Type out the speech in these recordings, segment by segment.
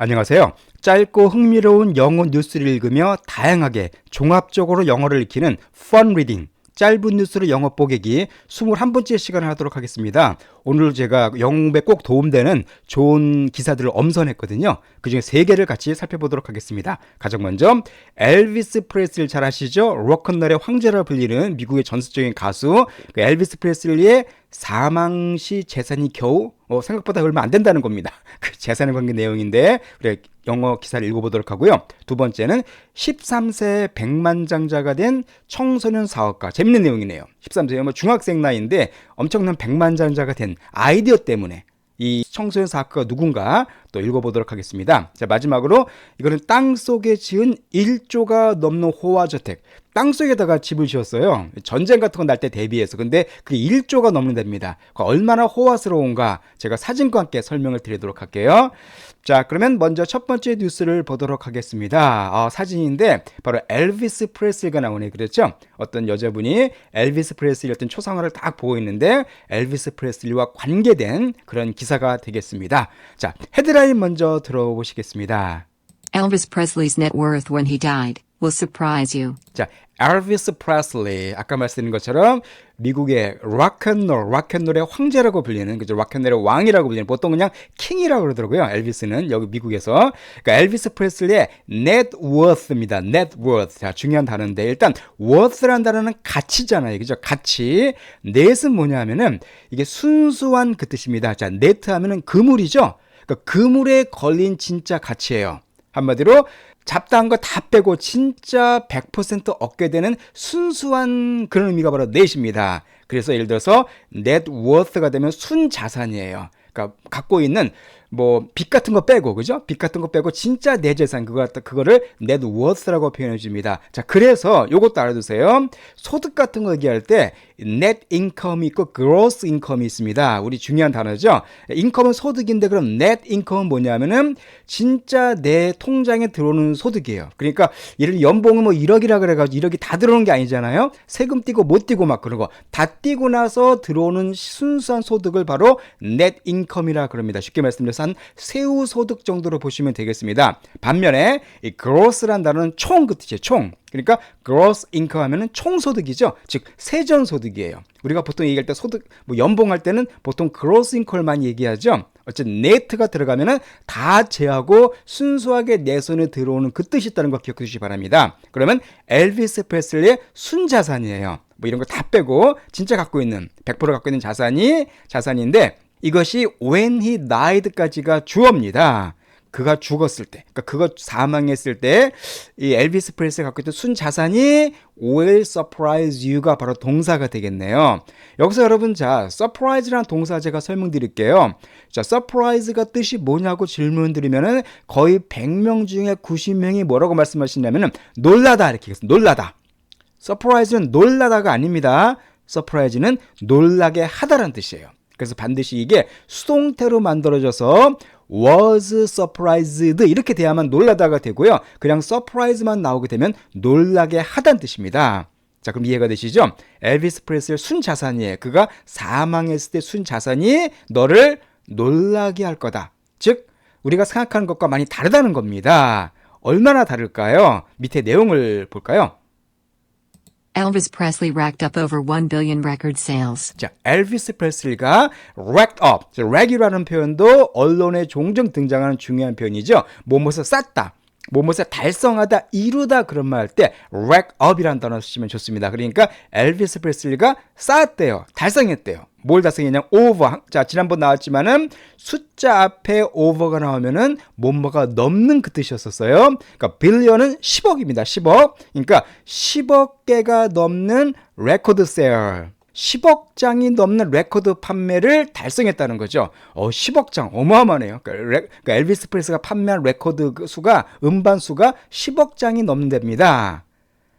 안녕하세요. 짧고 흥미로운 영어 뉴스를 읽으며 다양하게 종합적으로 영어를 익히는 Fun Reading, 짧은 뉴스로 영어 뽀개기 21번째 시간을 하도록 하겠습니다. 오늘 제가 영어 공부에 꼭 도움되는 좋은 기사들을 엄선했거든요. 그중에 3개를 같이 살펴보도록 하겠습니다. 가장 먼저 엘비스 프레슬리 잘 아시죠? 록큰롤의 황제라 불리는 미국의 전설적인 가수 엘비스 프레슬리의 사망 시 재산이 겨우 생각보다 얼마 안 된다는 겁니다. 그 재산에 관계 내용인데 우리 영어 기사를 읽어보도록 하고요. 두 번째는 13세 백만장자가 된 청소년 사업가. 재밌는 내용이네요. 13세 뭐 중학생 나이인데 엄청난 백만장자가 된 아이디어 때문에 이 청소년 사업가가 누군가 또 읽어보도록 하겠습니다. 자, 마지막으로 이거는 땅속에 지은 1조가 넘는 호화저택. 땅속에다가 집을 지었어요. 전쟁 같은 거 날 때 대비해서. 근데 그게 1조가 넘는답니다. 얼마나 호화스러운가 제가 사진과 함께 설명을 드리도록 할게요. 자, 그러면 먼저 첫 번째 뉴스를 보도록 하겠습니다. 사진인데 바로 엘비스 프레슬리가 나오네. 그렇죠? 어떤 여자분이 엘비스 프레슬리 어떤 초상화를 딱 보고 있는데 엘비스 프레슬리와 관계된 그런 기사가 되겠습니다. 자, 헤드라인 먼저 들어보시겠습니다. Elvis Presley's net worth when he died will surprise you. 자, 엘비스 프레슬리 아까 말씀드린 것처럼 미국의 락앤롤의 황제라고 불리는 그죠? 락앤롤의 왕이라고 불리는 보통 그냥 킹이라고 그러더라고요. 엘비스는 여기 미국에서 그러니까 엘비스 프레슬리의 net worth입니다. net worth. 자, 중요한 단어인데 일단 worth라는 단어는 가치잖아요. 그죠? 가치. net은 뭐냐면은 이게 순수한 그 뜻입니다. 자, net 하면은 그물이죠. 그러니까 그물에 걸린 진짜 가치예요. 한마디로 잡다한 거 다 빼고 진짜 100% 얻게 되는 순수한 그런 의미가 바로 넷입니다. 그래서 예를 들어서 net worth가 되면 순자산이에요. 그러니까 갖고 있는 뭐 빚 같은 거 빼고 그죠? 빚 같은 거 빼고 진짜 내 재산 그거를 net worth라고 표현해 줍니다. 자, 그래서 요것도 알아두세요. 소득 같은 거 얘기할 때 net income이 있고 gross income이 있습니다. 우리 중요한 단어죠. income은 소득인데 그럼 net income은 뭐냐면은 진짜 내 통장에 들어오는 소득이에요. 그러니까 예를 들어 연봉은 뭐 1억이라 그래가지고 1억이 다 들어오는 게 아니잖아요. 세금 떼고 못 떼고 막 그런 거 다 떼고 나서 들어오는 순수한 소득을 바로 net income이라 그럽니다. 쉽게 말씀드려서 한 세후 소득 정도로 보시면 되겠습니다. 반면에 이 gross란 단어는 총 그 뜻이에요. 총. 그러니까 gross income 하면은 총소득이죠. 즉 세전소득이에요. 우리가 보통 얘기할 때 소득 뭐 연봉할 때는 보통 gross income를 많이 얘기하죠. 어쨌든 net가 들어가면은 다 제하고 순수하게 내 손에 들어오는 그 뜻이 있다는 거 기억해 주시기 바랍니다. 그러면 엘비스 프레슬리의 순자산이에요. 뭐 이런 거 다 빼고 진짜 갖고 있는 100% 갖고 있는 자산인데 이것이 when he died까지가 주어입니다. 그가 죽었을 때, 그러니까 그가 사망했을 때 이 엘비스 프레슬리가 갖고 있던 순자산이 will surprise you가 바로 동사가 되겠네요. 여기서 여러분 자 surprise라는 동사 제가 설명드릴게요. 자, surprise가 뜻이 뭐냐고 질문드리면은 거의 100명 중에 90명이 뭐라고 말씀하시냐면은 놀라다 이렇게 얘기했어요. 놀라다. surprise는 놀라다가 아닙니다. surprise는 놀라게 하다라는 뜻이에요. 그래서 반드시 이게 수동태로 만들어져서 was surprised 이렇게 돼야만 놀라다가 되고요. 그냥 surprise만 나오게 되면 놀라게 하다는 뜻입니다. 자, 그럼 이해가 되시죠? 엘비스 프레슬리의 순자산이에요. 그가 사망했을 때 순자산이 너를 놀라게 할 거다. 즉 우리가 생각하는 것과 많이 다르다는 겁니다. 얼마나 다를까요? 밑에 내용을 볼까요? Elvis Presley racked up over 1 billion record sales. 자, 엘비스 프레슬리가 racked up. rack이라는 표현도 언론에 종종 등장하는 중요한 표현이죠. 뭐뭇을 쌓다. 뭐뭇을 달성하다, 이루다 그런 말 할 때 rack up이라는 단어 쓰시면 좋습니다. 그러니까 엘비스 프레슬리가 쌓았대요. 달성했대요. 뭘 달성했냐? over. 자, 지난번 나왔지만은 숫자 앞에 over가 나오면은 뭐뭐가 넘는 그 뜻이었었어요. 그러니까 billion은 10억입니다. 10억. 그러니까 10억 개가 넘는 레코드 세일. 10억 장이 넘는 레코드 판매를 달성했다는 거죠. 10억 장 어마어마하네요. 그러니까 엘비스 프레슬리가 판매한 레코드 수가 음반 수가 10억 장이 넘는답니다.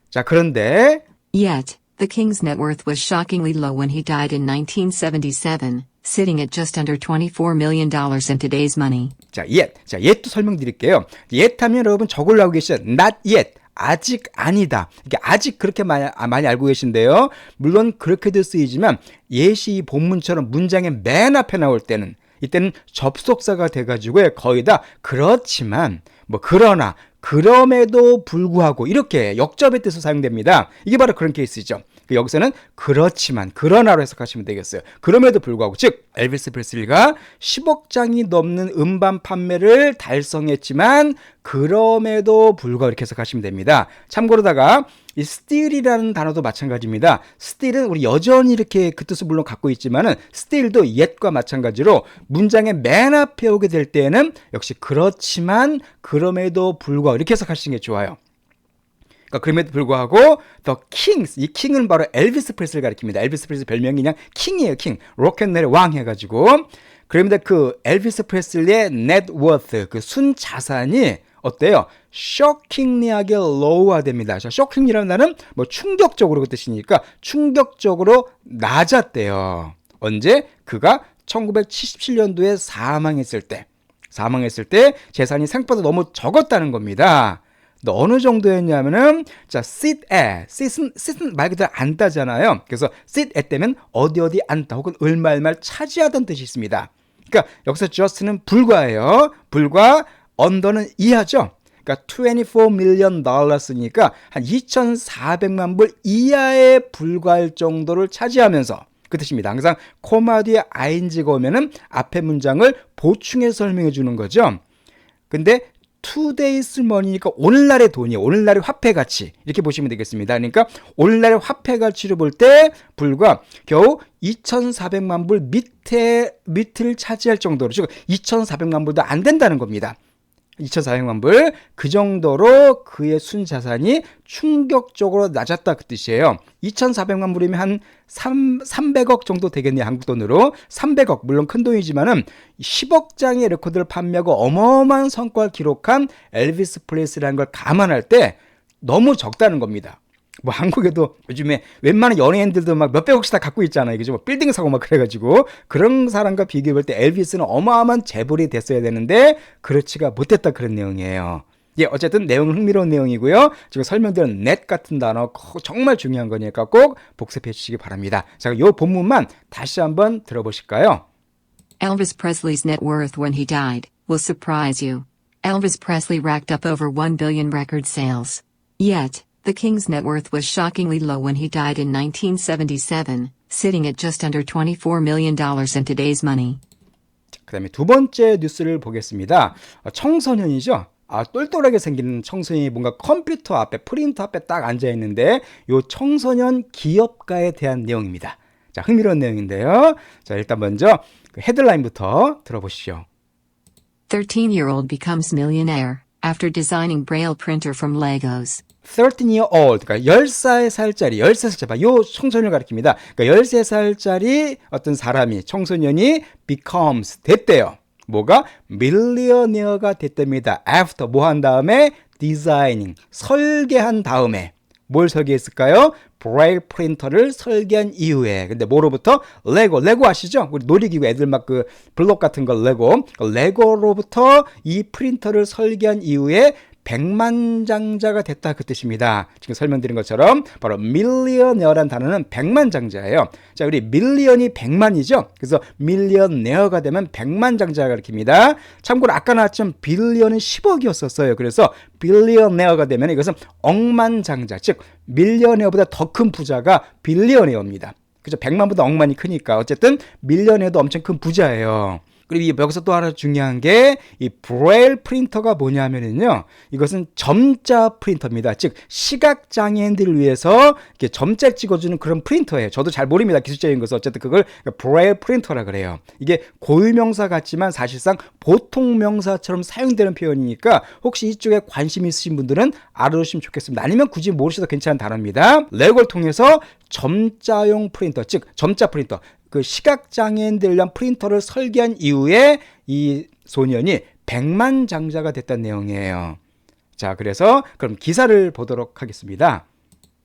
자, 그런데 Yet, the king's net worth was shockingly low when he died in 1977, sitting at just under $24 million in today's money. 자, yet도 설명드릴게요. yet 하면 여러분 적으려고 하고 계시죠. not yet. 아직 아니다. 이게 아직 그렇게 많이 알고 계신데요. 물론 그렇게도 쓰이지만 예시 본문처럼 문장의 맨 앞에 나올 때는 이때는 접속사가 돼가지고 거의 다 그렇지만, 뭐 그러나, 그럼에도 불구하고 이렇게 역접의 뜻으로 사용됩니다. 이게 바로 그런 케이스죠. 여기서는 그렇지만, 그러나로 해석하시면 되겠어요. 그럼에도 불구하고, 즉 엘비스 프레슬리가 10억 장이 넘는 음반 판매를 달성했지만 그럼에도 불구하고 이렇게 해석하시면 됩니다. 참고로다가 이 still이라는 단어도 마찬가지입니다. still은 우리 여전히 이렇게 그 뜻을 물론 갖고 있지만은 still도 yet과 마찬가지로 문장의 맨 앞에 오게 될 때는 역시 그렇지만 그럼에도 불구하고 이렇게 해석하시는 게 좋아요. 그러니까 그럼에도 불구하고 The Kings, 이 킹은 바로 엘비스 프레슬리를 가리킵니다. 엘비스 프레슬리 별명이 그냥 킹이에요. 킹. 로켓넬의 왕 해가지고. 그런데 그 엘비스 프레슬리의 net worth, 그 순자산이 어때요? shockingly하게 low가 됩니다. shocking이라는 단어는 뭐 충격적으로 그 뜻이니까 충격적으로 낮았대요. 언제? 그가 1977년도에 사망했을 때 재산이 생각보다 너무 적었다는 겁니다. 어느 정도였냐면은, 자, sit은 말 그대로 앉다잖아요. 그래서 sit at 되면 어디 앉다 혹은 얼마 차지하다는 뜻이 있습니다. 그러니까 여기서 just는 불과예요. 불과, under는 이하죠. 그러니까 24 million dollars니까 한 2,400만 불 이하에 불과할 정도를 차지하면서 그 뜻입니다. 항상 코마 뒤에 ing가 오면은 앞에 문장을 보충해서 설명해 주는 거죠. 근데 today's money니까 오늘날의 돈이에요. 오늘날의 화폐 가치. 이렇게 보시면 되겠습니다. 그러니까 오늘날의 화폐 가치를 볼 때 불과 겨우 2,400만 불 밑을 차지할 정도로, 즉 2,400만 불도 안 된다는 겁니다. 2,400만 불, 그 정도로 그의 순자산이 충격적으로 낮았다 그 뜻이에요. 2,400만 불이면 한 300억 정도 되겠네요. 한국 돈으로 300억, 물론 큰 돈이지만은 10억 장의 레코드를 판매하고 어마어마한 성과를 기록한 엘비스 프레슬리라는 걸 감안할 때 너무 적다는 겁니다. 뭐 한국에도 요즘에 웬만한 연예인들도 막 몇백억씩 다 갖고 있잖아요. 그죠? 뭐 빌딩 사고 막 그래가지고 그런 사람과 비교해볼 때 엘비스는 어마어마한 재벌이 됐어야 되는데 그렇지가 못했다 그런 내용이에요. 예, 어쨌든 내용은 흥미로운 내용이고요. 지금 설명드린 net 같은 단어 정말 중요한 거니까 꼭 복습해 주시기 바랍니다. 자, 이 본문만 다시 한번 들어보실까요? Elvis Presley's net worth when he died will surprise you. Elvis Presley racked up over 1 billion record sales. Yet, the King's net worth was shockingly low when he died in 1977, sitting at just under $24 million in today's money. 그 다음에 두 번째 뉴스를 보겠습니다. 청소년이죠. 똘똘하게 생긴 청소년이 뭔가 컴퓨터 앞에, 프린터 앞에 딱 앉아있는데 이 청소년 기업가에 대한 내용입니다. 자, 흥미로운 내용인데요. 자, 일단 먼저 그 헤드라인부터 들어보시죠. 13-year-old becomes millionaire after designing braille printer from Legos. 13-year-old, 그러니까 13살짜리, 13살짜리, 요 청소년을 가리킵니다. 그러니까 13살짜리 어떤 사람이, 청소년이 becomes, 됐대요. 뭐가? millionaire가 됐답니다. after, 뭐 한 다음에? designing, 설계한 다음에. 뭘 설계했을까요? braille 프린터를 설계한 이후에. 근데 뭐로부터? 레고 아시죠? 우리 놀이기구 애들 막 그 블록 같은 거 레고로부터 이 프린터를 설계한 이후에 백만장자가 됐다 그 뜻입니다. 지금 설명드린 것처럼 바로 millionaire란 단어는 백만장자예요. 자, 우리 million이 100만이죠. 그래서 millionaire가 되면 백만장자가 가리킵니다. 참고로 아까 나왔지만 billion은 10억이었었어요. 그래서 billionaire가 되면 이것은 억만장자, 즉 millionaire보다 더 큰 부자가 billionaire입니다. 그죠? 100만보다 억만이 크니까 어쨌든 millionaire도 엄청 큰 부자예요. 그리고 여기서 또 하나 중요한 게 이 브레일 프린터가 뭐냐면은요, 이것은 점자 프린터입니다. 즉 시각장애인들을 위해서 이렇게 점자를 찍어주는 그런 프린터예요. 저도 잘 모릅니다, 기술적인 것은. 어쨌든 그걸 브레일 프린터라 그래요. 이게 고유명사 같지만 사실상 보통명사처럼 사용되는 표현이니까 혹시 이쪽에 관심 있으신 분들은 알아두시면 좋겠습니다. 아니면 굳이 모르셔도 괜찮은 단어입니다. 레고를 통해서 점자용 프린터, 즉 점자 프린터, 그 시각장애인들 위한 프린터를 설계한 이후에 이 소년이 백만장자가 됐다는 내용이에요. 자, 그래서 그럼 기사를 보도록 하겠습니다.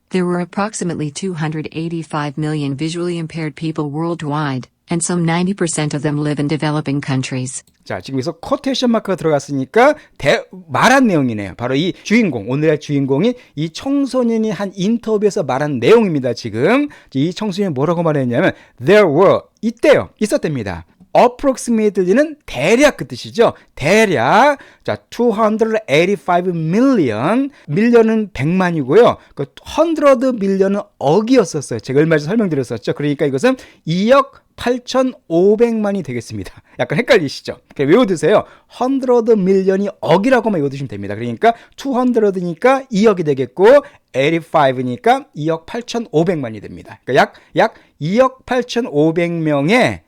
There were approximately 285 million visually impaired people worldwide, and some 90% of them live in developing countries. 자, 지금 여기서 코테이션 마크가 들어갔으니까 말한 내용이네요. 바로 이 주인공, 오늘의 주인공이 이 청소년이 한 인터뷰에서 말한 내용입니다. 지금 이 청소년이 뭐라고 말했냐면 there were, 있대요. 있었답니다. approximately는 대략 그 뜻이죠. 대략. 자, 285 million. million은 100만이고요. 그 100 million은 억이었었어요. 제가 얼마 전에 설명드렸었죠. 그러니까 이것은 2억 8,500만이 되겠습니다. 약간 헷갈리시죠? 외워두세요. 100 million이 억이라고만 외워두시면 됩니다. 그러니까 200니까 2억이 되겠고 85니까 2억 8,500만이 됩니다. 그러니까 약 2억 8,500명의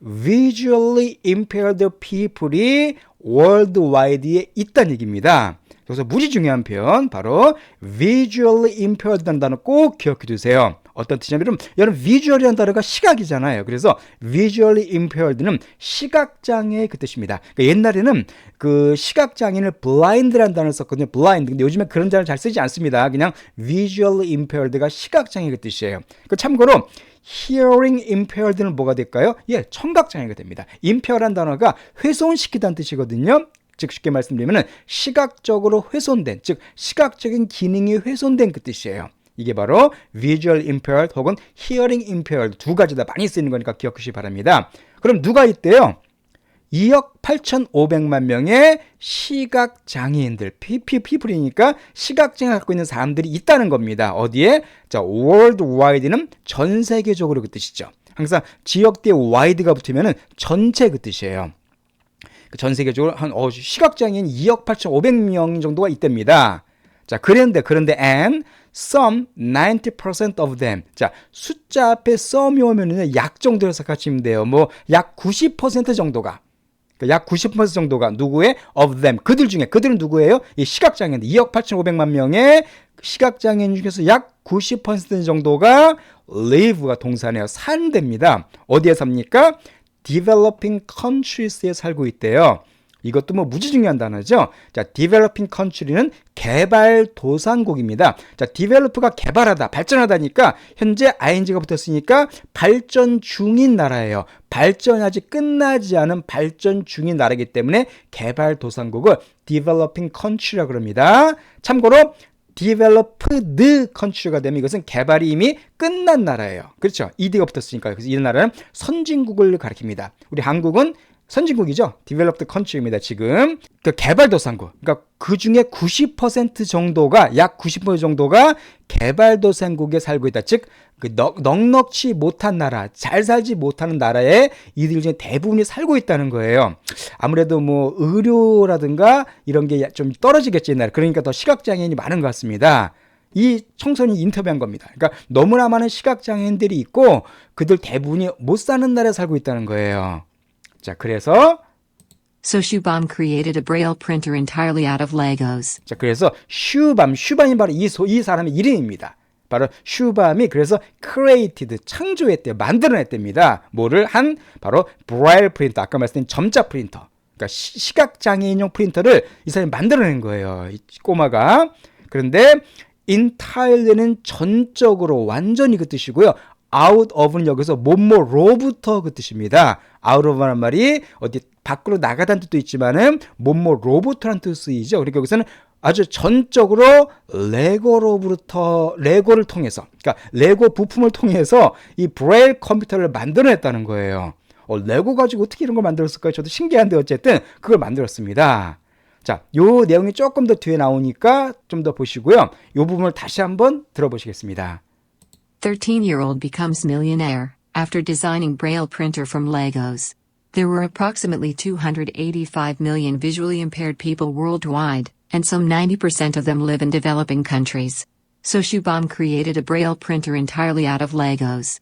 visually impaired people이 worldwide에 있다는 얘기입니다. 그래서 무지 중요한 표현 바로 visually impaired라는 단어 꼭 기억해 두세요. 어떤 뜻이냐면 여러분 visual이라는 단어가 시각이잖아요. 그래서 visually impaired는 시각장애 그 뜻입니다. 그러니까 옛날에는 그 시각장애인을 blind라는 단어를 썼거든요. blind. 근데 요즘에 그런 단어를 잘 쓰지 않습니다. 그냥 visually impaired가 시각장애 그 뜻이에요. 그 참고로 hearing impaired는 뭐가 될까요? 예, 청각장애가 됩니다. impaired라는 단어가 훼손시키다는 뜻이거든요. 즉 쉽게 말씀드리면 시각적으로 훼손된, 즉 시각적인 기능이 훼손된 그 뜻이에요. 이게 바로 visual impaired 혹은 hearing impaired 두 가지 다 많이 쓰이는 거니까 기억하시기 바랍니다. 그럼 누가 있대요? 2억 8,500만 명의 시각장애인들, people이니까 시각장애 갖고 있는 사람들이 있다는 겁니다. 어디에? 자, worldwide는 전 세계적으로 그 뜻이죠. 항상 지역 뒤에 wide가 붙으면 전체 그 뜻이에요. 전 세계적으로 한 시각장애인 2억 8,500명 정도가 있답니다. 자, 그런데 and some 90% of them. 자, 숫자 앞에 some이 오면은 약 정도 해석하시면 돼요. 뭐 약 90% 정도가. 약 90% 정도가 누구의? of them. 그들 중에 그들은 누구예요? 이 시각장애인 2억 8,500만 명의 시각장애인 중에서 약 90% 정도가 live가 동사네요. 산답니다. 어디에 삽니까? developing countries에 살고 있대요. 이것도 뭐 무지 중요한 단어죠. 자, developing country는 개발도상국입니다. 자, develop가 개발하다, 발전하다니까 현재 ing가 붙었으니까 발전 중인 나라예요. 발전이 아직 끝나지 않은 발전 중인 나라이기 때문에 개발도상국을 developing country라고 그럽니다. 참고로 developed country가 되면 이것은 개발이 이미 끝난 나라예요. 그렇죠? ed가 붙었으니까. 그래서 이 나라는 선진국을 가리킵니다. 우리 한국은 선진국이죠. developed country입니다. 지금 그 개발도상국. 그러니까 그 중에 90% 정도가 약 90% 정도가 개발도상국에 살고 있다. 즉 그 넉넉지 못한 나라, 잘 살지 못하는 나라에 이들 중에 대부분이 살고 있다는 거예요. 아무래도 뭐 의료라든가 이런 게 좀 떨어지겠지 옛날에. 그러니까 더 시각장애인이 많은 것 같습니다. 이 청소년이 인터뷰한 겁니다. 그러니까 너무나 많은 시각장애인들이 있고 그들 대부분이 못 사는 나라에 살고 있다는 거예요. 자, 그래서 So Shubham created a braille printer entirely out of Legos. 자, 그래서 슈밤이 바로 이 사람의 이름입니다. 바로 슈밤이 그래서 created 창조했대요. 만들어냈답니다. 뭐를 한 바로 braille 프린터. 아까 말씀드린 점자 프린터. 그러니까 시각장애인용 프린터를 이 사람이 만들어낸 거예요. 이 꼬마가. 그런데 entirely는 전적으로 완전히 그 뜻이고요. out of는 여기서 뭐뭐로부터 그 뜻입니다. out of라는 말이 어디 밖으로 나가다는 뜻도 있지만은 뭐뭐로부터라는 뜻이 쓰이죠. 그러니까 여기서는 아주 전적으로 레고를 통해서, 그러니까 레고 부품을 통해서 이 브레일 컴퓨터를 만들어냈다는 거예요. 레고 가지고 어떻게 이런 걸 만들었을까요? 저도 신기한데 어쨌든 그걸 만들었습니다. 자, 요 내용이 조금 더 뒤에 나오니까 좀 더 보시고요. 요 부분을 다시 한번 들어보시겠습니다. 13-year-old becomes millionaire after designing braille printer from Legos. There were approximately 285 million visually impaired people worldwide, and some 90% of them live in developing countries. So Shubham created a braille printer entirely out of Legos.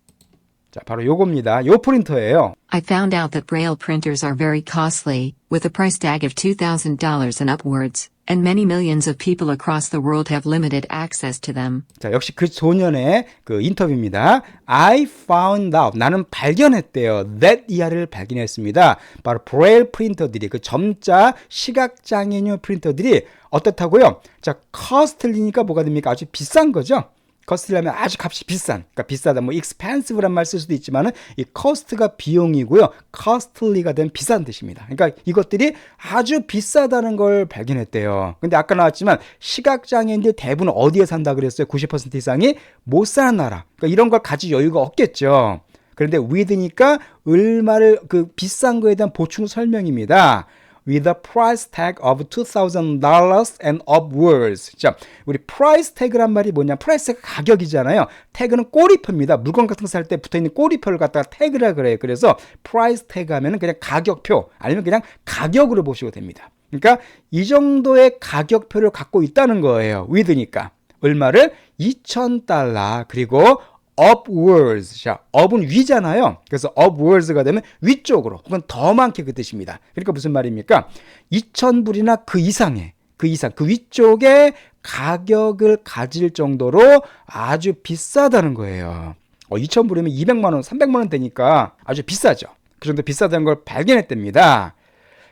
자, 바로 요겁니다. 요 프린터예요. I found out that braille printers are very costly, with a price tag of $2,000 and upwards, and many millions of people across the world have limited access to them. 자, 역시 그 소년의 그 인터뷰입니다. I found out. 나는 발견했대요. that 이하를 발견했습니다. 바로 브레일 프린터들이 그 점자 시각장애인용 프린터들이 어떻다고요? 자, costly니까 뭐가 됩니까? 아주 비싼 거죠. costly하면 아주 값이 비싼, 그러니까 비싸다, 뭐 expensive란 말 쓸 수도 있지만은 이 cost가 비용이고요, costly가 된 비싼 뜻입니다. 그러니까 이것들이 아주 비싸다는 걸 발견했대요. 근데 아까 나왔지만 시각장애인들 대부분 어디에 산다 그랬어요? 90% 이상이 못 사는 나라. 그러니까 이런 걸 가질 여유가 없겠죠. 그런데 with니까 얼마를 그 비싼 거에 대한 보충 설명입니다. with a price tag of $2,000 and upwards. 자, 우리 price tag란 말이 뭐냐? price가 가격이잖아요. tag는 꼬리표입니다. 물건 같은 거 살 때 붙어있는 꼬리표를 갖다가 tag라 그래요. 그래서 price tag 하면은 그냥 가격표 아니면 그냥 가격으로 보시면 됩니다. 그러니까 이 정도의 가격표를 갖고 있다는 거예요. with니까. 얼마를? $2,000 그리고 upwards. 자, up은 위잖아요. 그래서 upwards가 되면 위쪽으로 혹은 더 많게 그 뜻입니다. 그러니까 무슨 말입니까? 2,000불이나 그 이상의 그 위쪽에 가격을 가질 정도로 아주 비싸다는 거예요. 2,000불이면 200만 원, 300만 원 되니까 아주 비싸죠. 그 정도 비싸다는 걸 발견했답니다.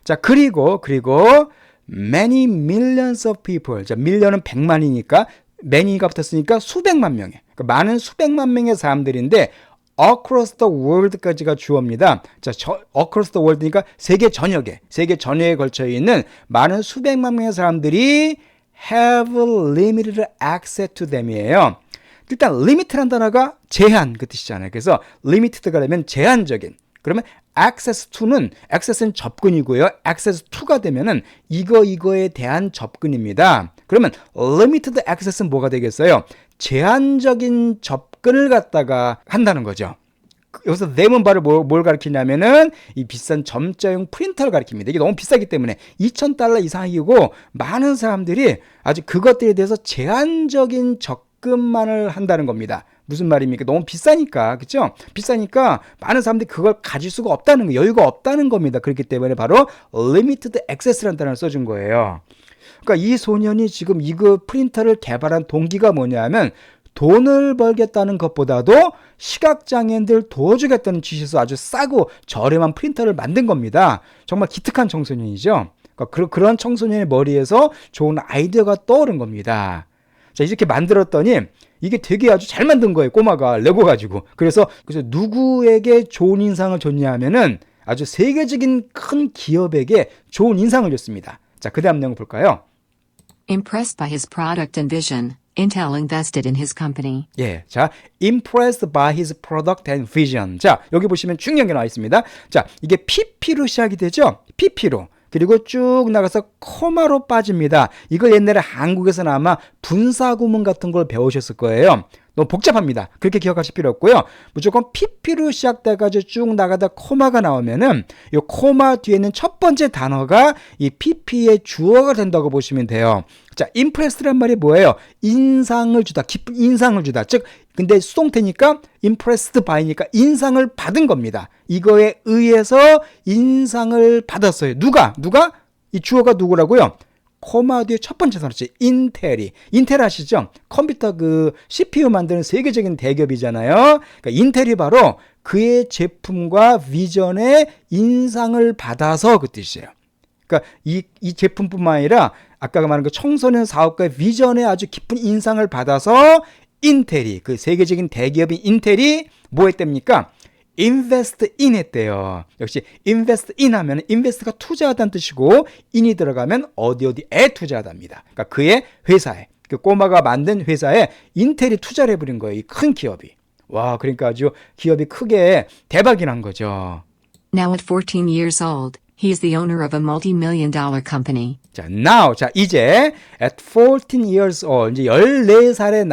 자, 그리고 many millions of people. 자, million은 100만이니까 many가 붙었으니까 수백만 명의, 그러니까 많은 수백만 명의 사람들인데 across the world까지가 주어입니다. 자, across the world니까 세계 전역에 걸쳐 있는 많은 수백만 명의 사람들이 have limited access to them이에요. 일단 limit란 단어가 제한 그 뜻이잖아요. 그래서 limited가 되면 제한적인. 그러면 access to는 access는 접근이고요. access to가 되면은 이거에 대한 접근입니다. 그러면 limited access는 뭐가 되겠어요? 제한적인 접근을 갖다가 한다는 거죠. 여기서 them은 바로 뭘 가리키냐면은 이 비싼 점자용 프린터를 가리킵니다. 이게 너무 비싸기 때문에 $2,000 이상이고 많은 사람들이 아주 그것들에 대해서 제한적인 접근만을 한다는 겁니다. 무슨 말입니까? 너무 비싸니까, 그죠? 비싸니까 많은 사람들이 그걸 가질 수가 없다는 거, 여유가 없다는 겁니다. 그렇기 때문에 바로 limited access라는 단어를 써준 거예요. 그러니까 이 소년이 지금 이거 프린터를 개발한 동기가 뭐냐면 돈을 벌겠다는 것보다도 시각장애인들 도와주겠다는 취지에서 아주 싸고 저렴한 프린터를 만든 겁니다. 정말 기특한 청소년이죠. 그러니까 그런 청소년의 머리에서 좋은 아이디어가 떠오른 겁니다. 자, 이렇게 만들었더니 이게 되게 아주 잘 만든 거예요. 꼬마가 레고 가지고. 그래서 누구에게 좋은 인상을 줬냐 하면은 아주 세계적인 큰 기업에게 좋은 인상을 줬습니다. 자, 그 다음 내용 볼까요? Impressed by his product and vision, Intel invested in his company. 예, 자, impressed by his product and vision. 자, 여기 보시면 중요한 게 나와 있습니다. 자, 이게 PP로 시작이 되죠? PP로. 그리고 쭉 나가서 코마로 빠집니다. 이걸 옛날에 한국에서는 아마 분사구문 같은 걸 배우셨을 거예요. 너무 복잡합니다. 그렇게 기억하실 필요 없고요. 무조건 PP로 시작돼가지고 쭉 나가다 코마가 나오면은 이 코마 뒤에 있는 첫 번째 단어가 이 PP의 주어가 된다고 보시면 돼요. 자, impressed란 말이 뭐예요? 인상을 주다, 기쁜 인상을 주다. 즉, 근데 수동태니까 impressed by니까 인상을 받은 겁니다. 이거에 의해서 인상을 받았어요. 누가? 이 주어가 누구라고요? 코마 뒤에 첫 번째 단어지 인텔이. 인텔 아시죠? 컴퓨터 그 CPU 만드는 세계적인 대기업이잖아요. 그러니까 인텔이 바로 그의 제품과 비전에 인상을 받아서 그 뜻이에요. 그러니까 이 제품뿐만 아니라 아까 말한 그 청소년 사업가의 비전에 아주 깊은 인상을 받아서 인텔이, 그 세계적인 대기업인 인텔이 뭐 했답니까? invest in 했대요. 역시 invest in 하면 invest가 투자하다는 뜻이고 in이 들어가면 어디에 투자하답니다. 그러니까 그의 회사에, 그 꼬마가 만든 회사에 인텔이 투자를 해버린 거예요. 이 큰 기업이. 와, 그러니까 아주 기업이 크게 대박이 난 거죠. Now at 14 years old, he is the owner of a multi-million-dollar company. 자, now, 자, 이제 at 14 years old, 이제 14살의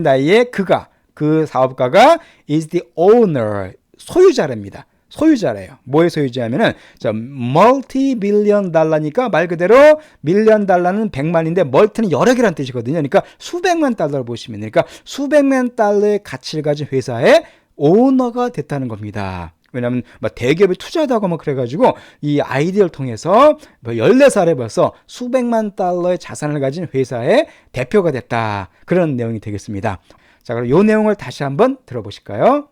나이에 그가, 그 사업가가 is the owner, 소유자랍니다. 소유자래요. 뭐의 소유자냐면은, 자, multi-billion 달러니까 말 그대로 밀리언 달러는 100만인데 멀티는 여러 개란 뜻이거든요. 그러니까 수백만 달러를 보시면, 그러니까 수백만 달러의 가치를 가진 회사의 오너가 됐다는 겁니다. 왜냐하면 대기업에 투자하다고 뭐 그래가지고 이 아이디어를 통해서 14살에 벌써 수백만 달러의 자산을 가진 회사의 대표가 됐다. 그런 내용이 되겠습니다. 자, 그럼 이 내용을 다시 한번 들어보실까요?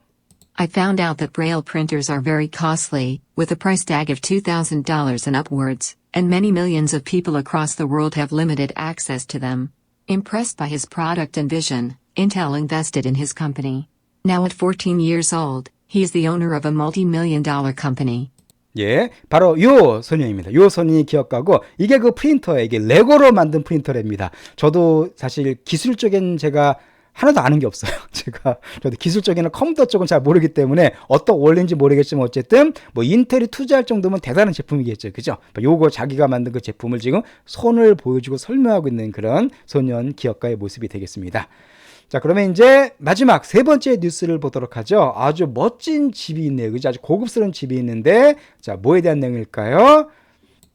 I found out that Braille printers are very costly, with a price tag of $2,000 and upwards, and many millions of people across the world have limited access to them. Impressed by his product and vision, Intel invested in his company. Now at 14 years old, he is the owner of a multi-million-dollar company. 예, 바로 요 소년입니다. 요 소년이 기억하고 이게 그 프린터예요. 이게 레고로 만든 프린터랍니다. 저도 사실 기술적인 제가 하나도 아는 게 없어요. 제가 저도 기술적인 컴퓨터 쪽은 잘 모르기 때문에 어떤 원리인지 모르겠지만 어쨌든 뭐 인텔이 투자할 정도면 대단한 제품이겠죠. 그죠? 요거 자기가 만든 그 제품을 지금 손을 보여주고 설명하고 있는 그런 소년 기업가의 모습이 되겠습니다. 자, 그러면 이제 마지막 세 번째 뉴스를 보도록 하죠. 아주 멋진 집이 있네요. 그죠? 아주 고급스러운 집이 있는데 자, 뭐에 대한 내용일까요?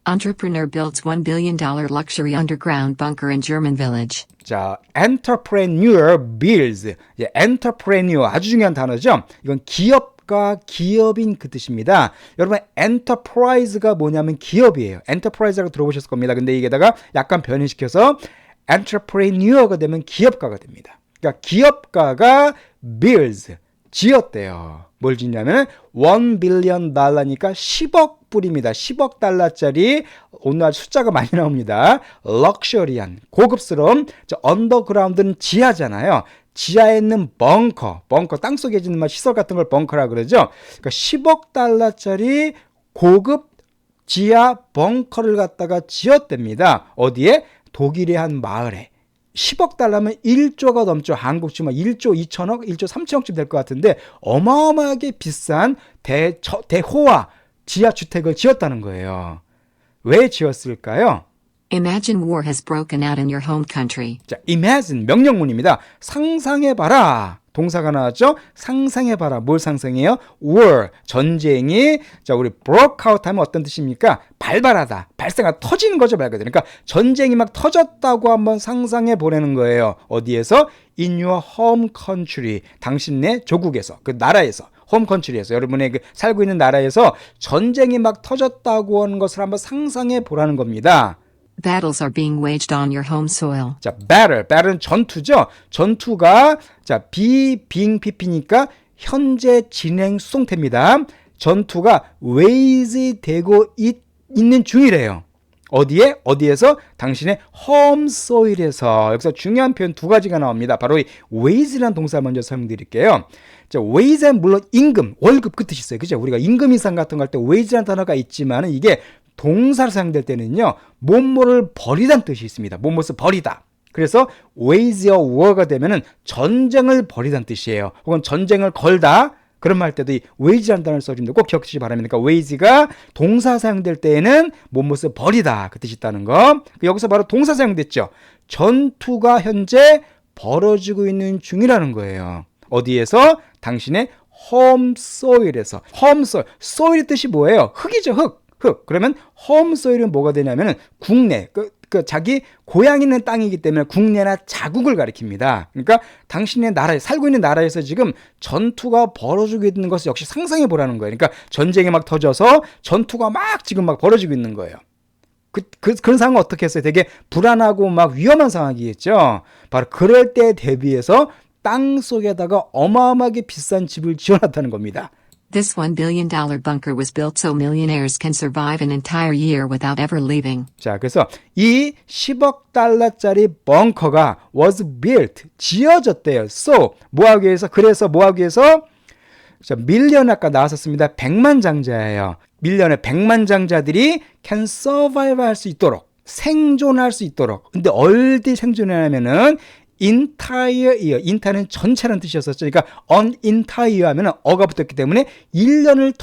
Entrepreneur builds $1 billion luxury underground bunker in German village. 자, entrepreneur builds. 예, entrepreneur 아주 중요한 단어죠. 이건 기업가, 기업인 그 뜻입니다. 여러분, enterprise가 뭐냐면 기업이에요. enterprise라고 들어보셨을 겁니다. 근데 이게다가 약간 변형시켜서 entrepreneur가 되면 기업가가 됩니다. 그러니까 기업가가 builds, 지었대요. 뭘 짓냐면 1 빌리언 달러니까 10억 불입니다. 10억 달러짜리 오늘 숫자가 많이 나옵니다. 럭셔리한 고급스러운 언더그라운드는 지하잖아요. 지하에 있는 벙커 땅속에 짓는 시설 같은 걸 벙커라 그러죠. 그러니까 10억 달러짜리 고급 지하 벙커를 갖다가 지었답니다. 어디에? 독일의 한 마을에. 10억 달러면 1조가 넘죠. 한국 치면 1조 2천억, 1조 3천억쯤 될 것 같은데 어마어마하게 비싼 대호화 지하주택을 지었다는 거예요. 왜 지었을까요? Imagine war has broken out in your home country. 자, imagine 명령문입니다. 상상해봐라. 동사가 나왔죠? 상상해봐라. 뭘 상상해요? war, 전쟁이 자 우리 broke out 하면 어떤 뜻입니까? 발발하다, 발생하다, 터지는 거죠 말 그대로. 그러니까 전쟁이 막 터졌다고 한번 상상해 보내는 거예요. 어디에서? In your home country, 당신네 조국에서, 그 나라에서, 홈 컨트리에서, 여러분의 그 살고 있는 나라에서 전쟁이 막 터졌다고 하는 것을 한번 상상해 보라는 겁니다. Battles are being waged on your home soil. 자, battle은 전투죠. 전투가 자 being pp니까 현재 진행 수동태입니다. 전투가 wage 되고 있는 중이래요. 어디에? 어디에서? 당신의 home soil에서. 여기서 중요한 표현 두 가지가 나옵니다. 바로 이 wage라는 동사 먼저 설명드릴게요. 자, wage는 물론 임금, 월급 그 뜻이 있어요. 그죠? 우리가 임금 인상 같은 거 할 때 wage라는 단어가 있지만 이게 동사로 사용될 때는요, 뭐뭐를 버리다는 뜻이 있습니다. 뭐뭐를 버리다. 그래서 wage a war가 되면은 전쟁을 벌이다는 뜻이에요. 혹은 전쟁을 걸다. 그런 말 할 때도 이 wage라는 단어를 써주는데 꼭 기억하시기 바랍니다. 그러니까 wage가 동사 사용될 때에는 뭐뭐를 버리다. 그 뜻이 있다는 거. 여기서 바로 동사 사용됐죠. 전투가 현재 벌어지고 있는 중이라는 거예요. 어디에서? 당신의 home soil에서. home soil. soil의 뜻이 뭐예요? 흙이죠, 흙. 그러면 홈 소일은 뭐가 되냐면은 국내, 자기 고향 있는 땅이기 때문에 국내나 자국을 가리킵니다. 그러니까 당신의 나라에 살고 있는 나라에서 지금 전투가 벌어지고 있는 것을 역시 상상해 보라는 거예요. 그러니까 전쟁이 막 터져서 전투가 막 지금 막 벌어지고 있는 거예요. 그런 상황은 어떻게 했어요? 되게 불안하고 막 위험한 상황이겠죠. 바로 그럴 때 대비해서 땅 속에다가 어마어마하게 비싼 집을 지어놨다는 겁니다. This $1 billion bunker was built so millionaires can survive an entire year without ever leaving. 자, 그래서 이 10억 달러짜리 벙커가 was built, 지어졌대요. So, 뭐하기 위해서? 그래서 뭐하기 위해서? 자, 밀리언 아까 나왔었습니다. 백만장자예요. 밀리언의 백만장자들이 can survive 할 수 있도록, 생존할 수 있도록. 근데 어디 생존하냐면은 entire year, entire는 전체라는 뜻이었었죠. 그러니까 an entire 하면 어가 붙었기 때문에 1년을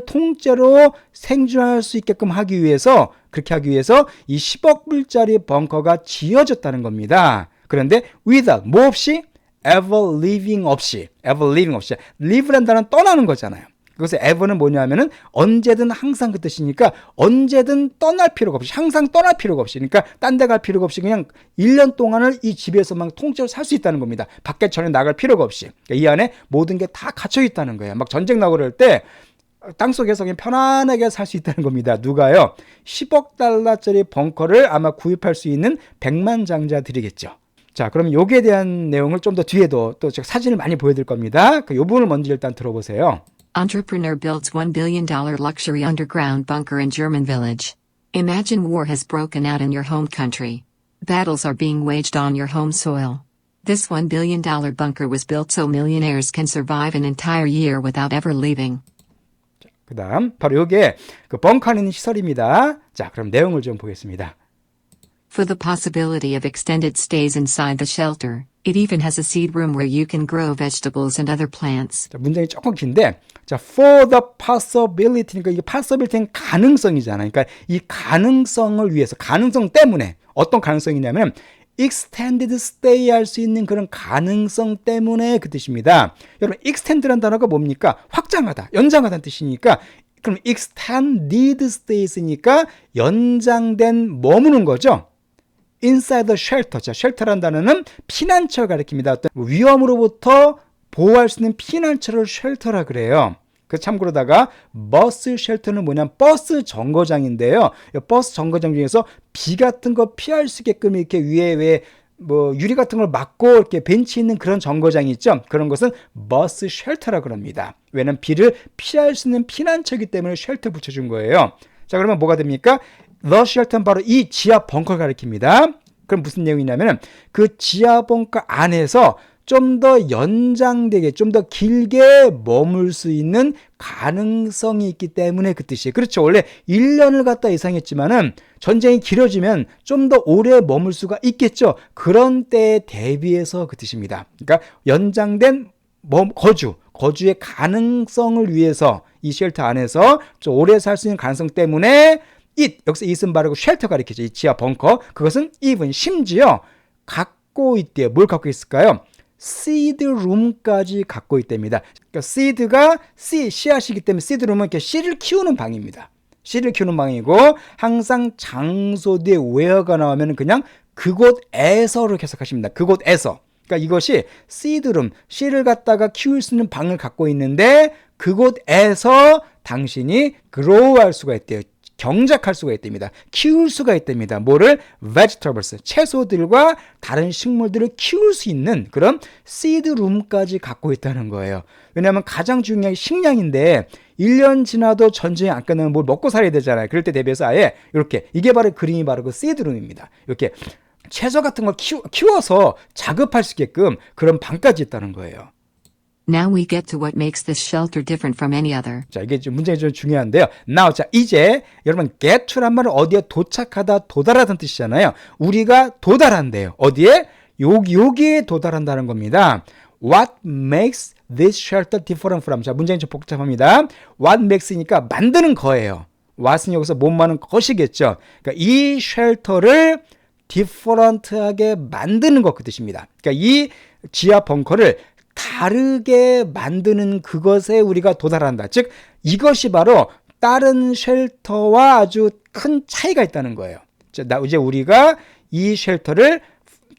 통째로 생존할 수 있게끔 하기 위해서, 그렇게 하기 위해서 이 10억 불짜리 벙커가 지어졌다는 겁니다. 그런데 without, 뭐 없이? ever living 없이. live란 단어는 떠나는 거잖아요. 그래서 ever는 뭐냐면은 언제든 항상 그 뜻이니까 언제든 떠날 필요가 없이, 항상 떠날 필요가 없이, 그러니까 딴 데 갈 필요가 없이 그냥 1년 동안을 이 집에서만 통째로 살 수 있다는 겁니다. 밖에 전혀 나갈 필요가 없이. 그러니까 이 안에 모든 게 다 갇혀 있다는 거예요. 막 전쟁 나고 그럴 때 땅속에서 그냥 편안하게 살 수 있다는 겁니다. 누가요? 10억 달러짜리 벙커를 아마 구입할 수 있는 백만장자들이겠죠. 자, 그럼 여기에 대한 내용을 좀 더 뒤에도 또 제가 사진을 많이 보여드릴 겁니다. 이 부분을 먼저 일단 들어보세요. Entrepreneur builds $1 billion luxury underground bunker in German village. Imagine war has broken out in your home country. Battles are being waged on your home soil. This $1 billion bunker was built so millionaires can survive an entire year without ever leaving. 그 다음 바로 이게 그 벙커 안에 있는 시설입니다. 자, 그럼 내용을 좀 보겠습니다. For the possibility of extended stays inside the shelter, it even has a seed room where you can grow vegetables and other plants. 자, 문장이 조금 긴데, 자, for the possibility니까 이게 possibility는 가능성이잖아요. 그러니까 이 가능성을 위해서, 가능성 때문에 어떤 가능성이냐면 extended stay 할 수 있는 그런 가능성 때문에 그 뜻입니다. 여러분, extend라는 단어가 뭡니까? 확장하다, 연장하다는 뜻이니까 그럼 extended stay 있으니까 연장된 머무는 거죠. inside the shelter. 자, shelter라는 단어는 피난처를 가리킵니다. 어떤 위험으로부터 보호할 수 있는 피난처를 shelter라 그래요. 그 참고로다가 버스 쉘터는 뭐냐면 버스 정거장인데요. 버스 정거장 중에서 비 같은 거 피할 수 있게끔 이렇게 위에 왜 뭐 유리 같은 걸 막고 이렇게 벤치 있는 그런 정거장이 있죠. 그런 것은 버스 쉘터라 그럽니다. 왜냐면 비를 피할 수 있는 피난처이기 때문에 쉘터 붙여준 거예요. 자, 그러면 뭐가 됩니까? The shelter는 바로 이 지하 벙커를 가리킵니다. 그럼 무슨 내용이냐면 그 지하 벙커 안에서 좀 더 연장되게, 좀 더 길게 머물 수 있는 가능성이 있기 때문에 그 뜻이에요. 그렇죠. 원래 1년을 갖다 예상했지만은 전쟁이 길어지면 좀 더 오래 머물 수가 있겠죠. 그런 때에 대비해서 그 뜻입니다. 그러니까 연장된 거주의 가능성을 위해서 이 쉘터 안에서 좀 오래 살 수 있는 가능성 때문에 여기서 it은 바르고 쉘터 가리키죠. 이 지하 벙커. 그것은 even, 심지어 갖고 있대요. 뭘 갖고 있을까요? seed room까지 갖고 있답니다. 그러니까 seed가 씨앗이기 때문에 seed room은 이렇게 씨를 키우는 방입니다. 씨를 키우는 방이고 항상 장소 뒤에 where가 나오면 그냥 그곳에서로 해석하십니다. 그곳에서. 그러니까 이것이 seed room, 씨를 갖다가 키울 수 있는 방을 갖고 있는데 그곳에서 당신이 grow할 수가 있대요. 경작할 수가 있답니다. 키울 수가 있답니다. 뭐를? vegetables, 채소들과 다른 식물들을 키울 수 있는 그런 seed room까지 갖고 있다는 거예요. 왜냐하면 가장 중요한 게 식량인데 1년 지나도 전쟁이 안 끝나면 뭘 먹고 살아야 되잖아요. 그럴 때 대비해서 아예 이렇게, 이게 바로 그림이 바로 그 seed room입니다. 이렇게 채소 같은 걸 키워서 자급할 수 있게끔 그런 방까지 있다는 거예요. Now we get to what makes this shelter different from any other. 자, 이게 좀 문장이 좀 중요한데요. Now, 자, 이제 여러분 get to란 말은 어디에 도착하다, 도달하다는 뜻이잖아요. 우리가 도달한대요. 어디에? 여기에 도달한다는 겁니다. What makes this shelter different from? 자, 문장이 좀 복잡합니다. What makes니까 만드는 거예요. what은 여기서 뭐하는 것이겠죠. 그러니까 이 쉘터를 different하게 만드는 것 그 뜻입니다. 그러니까 이 지하 벙커를 다르게 만드는 그것에 우리가 도달한다. 즉 이것이 바로 다른 쉘터와 아주 큰 차이가 있다는 거예요. 이제 우리가 이 쉘터를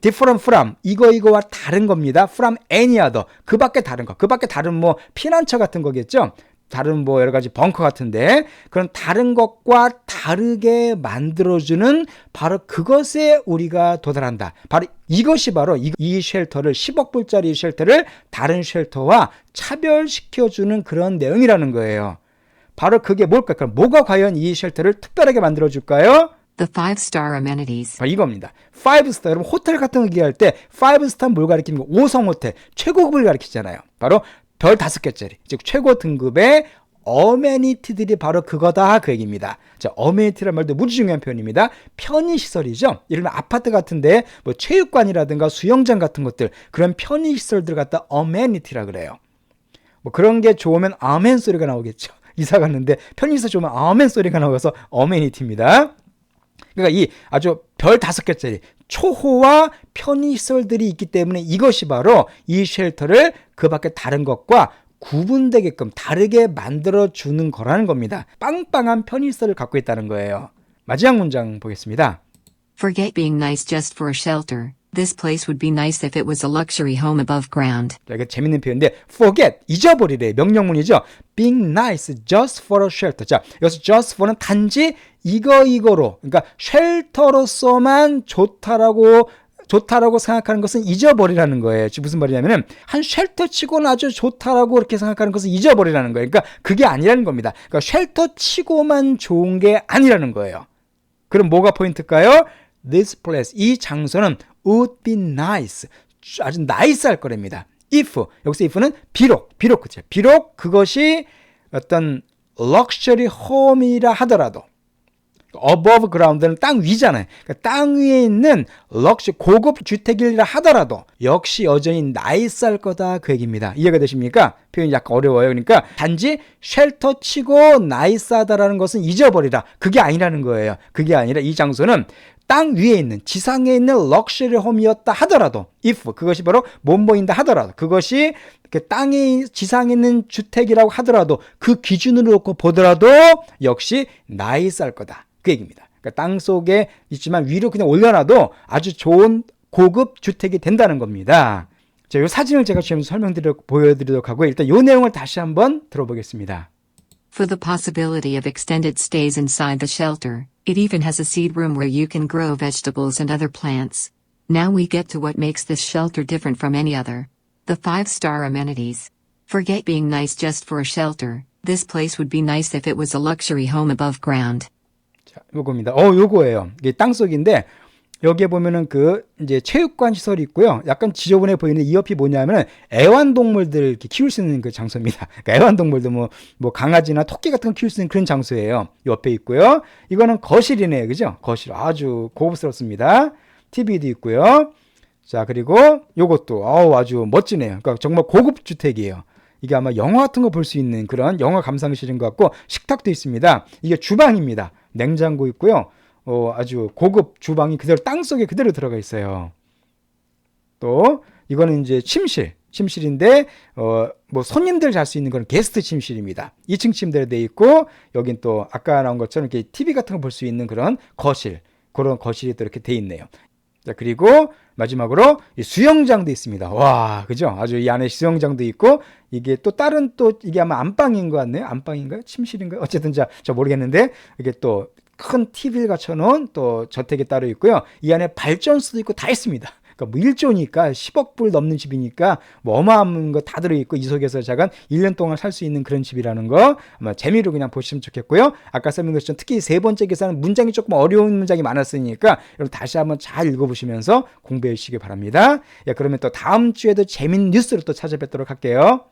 different from, 이거와 다른 겁니다. from any other, 그 밖에 다른 거, 그 밖에 다른 뭐 피난처 같은 거겠죠. 다른 뭐 여러 가지 벙커 같은데 그런 다른 것과 다르게 만들어주는 바로 그것에 우리가 도달한다. 바로 이것이 바로 이 쉘터를 10억 불짜리 쉘터를 다른 쉘터와 차별시켜주는 그런 내용이라는 거예요. 바로 그게 뭘까요? 그럼 뭐가 과연 이 쉘터를 특별하게 만들어줄까요? The 5-star amenities. 바로 이겁니다. 5스타, 여러분 호텔 같은 거 얘기할 때 5스타 뭘 가리키는 거? 5성 호텔, 최고급을 가리키잖아요. 바로 별 5개짜리, 즉 최고 등급의 어메니티들이 바로 그거다 그 얘기입니다. 자, 어메니티란 말도 무지 중요한 표현입니다. 편의시설이죠. 예를 들면 아파트 같은데 뭐 체육관이라든가 수영장 같은 것들, 그런 편의시설들 갖다 어메니티라 그래요. 뭐 그런 게 좋으면 아멘 소리가 나오겠죠. 이사 갔는데 편의시설 좋으면 아멘 소리가 나와서 어메니티입니다. 그러니까 이 아주 별 5개짜리 초호화 편의시설들이 있기 때문에 이것이 바로 이 쉘터를 그 밖에 다른 것과 구분되게끔 다르게 만들어주는 거라는 겁니다. 빵빵한 편의시설을 갖고 있다는 거예요. 마지막 문장 보겠습니다. Forget being nice just for a shelter. This place would be nice if it was a luxury home above ground. 자, 이게 재밌는 표현인데 forget, 잊어버리래. 명령문이죠. Being nice just for a shelter. 자, 여기서 just for는 단지 이거로, 그러니까 쉘터로서만 좋다라고 생각하는 것은 잊어버리라는 거예요. 지금 무슨 말이냐면은 한 쉘터 치고는 아주 좋다라고 그렇게 생각하는 것은 잊어버리라는 거예요. 그러니까 그게 아니라는 겁니다. 그러니까 쉘터 치고만 좋은 게 아니라는 거예요. 그럼 뭐가 포인트일까요? This place, 이 장소는 would be nice, 아주 나이스할 거랍니다. if, 여기서 if는 비록 그죠? 비록 그것이 어떤 럭셔리 홈이라 하더라도 above ground는 땅 위잖아요. 그러니까 땅 위에 있는 럭셔 고급 주택이라 하더라도 역시 여전히 나이스할 거다 그 얘기입니다. 이해가 되십니까? 표현이 약간 어려워요. 그러니까 단지 쉘터 치고 나이스하다라는 것은 잊어버리라. 그게 아니라는 거예요. 그게 아니라 이 장소는 땅 위에 있는 지상에 있는 럭셔리 홈이었다 하더라도 if 그것이 바로 몸보인다 하더라도 그것이 땅에 지상에 있는 주택이라고 하더라도 그 기준으로 놓고 보더라도 역시 나이스할 거다. 그 얘기입니다. 그러니까 땅 속에 있지만 위로 그냥 올려놔도 아주 좋은 고급 주택이 된다는 겁니다. 자, 이 사진을 제가 지금 보여드리도록 하고요. 일단 이 내용을 다시 한번 들어보겠습니다. For the possibility of extended stays inside the shelter, it even has a seed room where you can grow vegetables and other plants. Now we get to what makes this shelter different from any other. The 5-star amenities. Forget being nice just for a shelter. This place would be nice if it was a luxury home above ground. 자, 요겁니다. 요거예요. 이게 땅속인데 여기에 보면은 이제 체육관 시설이 있고요. 약간 지저분해 보이는 이 옆이 뭐냐면은 애완동물들 이렇게 키울 수 있는 그 장소입니다. 그러니까 애완동물들 뭐 강아지나 토끼 같은 거 키울 수 있는 그런 장소예요. 옆에 있고요. 이거는 거실이네요. 그죠? 거실 아주 고급스럽습니다. TV도 있고요. 자, 그리고 요것도 아주 멋지네요. 그러니까 정말 고급 주택이에요. 이게 아마 영화 같은 거 볼 수 있는 그런 영화 감상실인 것 같고 식탁도 있습니다. 이게 주방입니다. 냉장고 있고요. 아주 고급 주방이 그대로 땅속에 그대로 들어가 있어요. 또 이거는 이제 침실인데 뭐 손님들 잘 수 있는 그런 게스트 침실입니다. 2층 침대로 돼 있고 여긴 또 아까 나온 것처럼 이렇게 TV 같은 거 볼 수 있는 그런 거실, 그런 거실이 또 이렇게 돼 있네요. 자, 그리고 마지막으로 이 수영장도 있습니다. 와, 그죠? 아주 이 안에 수영장도 있고 이게 또 다른 또 이게 아마 안방인 것 같네요. 안방인가요? 침실인가요? 어쨌든 저 모르겠는데 이게 또 큰 TV를 갖춰놓은 또 저택이 따로 있고요. 이 안에 발전소도 있고 다 있습니다. 그러니까 뭐 1조니까 10억 불 넘는 집이니까 뭐 어마어마한 거 다 들어있고 이 속에서 잠깐 1년 동안 살 수 있는 그런 집이라는 거 아마 재미로 그냥 보시면 좋겠고요. 아까 설명드린 것처럼 특히 세 번째 계산은 문장이 조금 어려운 문장이 많았으니까 여러분 다시 한번 잘 읽어보시면서 공부해 주시기 바랍니다. 그러면 또 다음 주에도 재밌는 뉴스로 또 찾아뵙도록 할게요.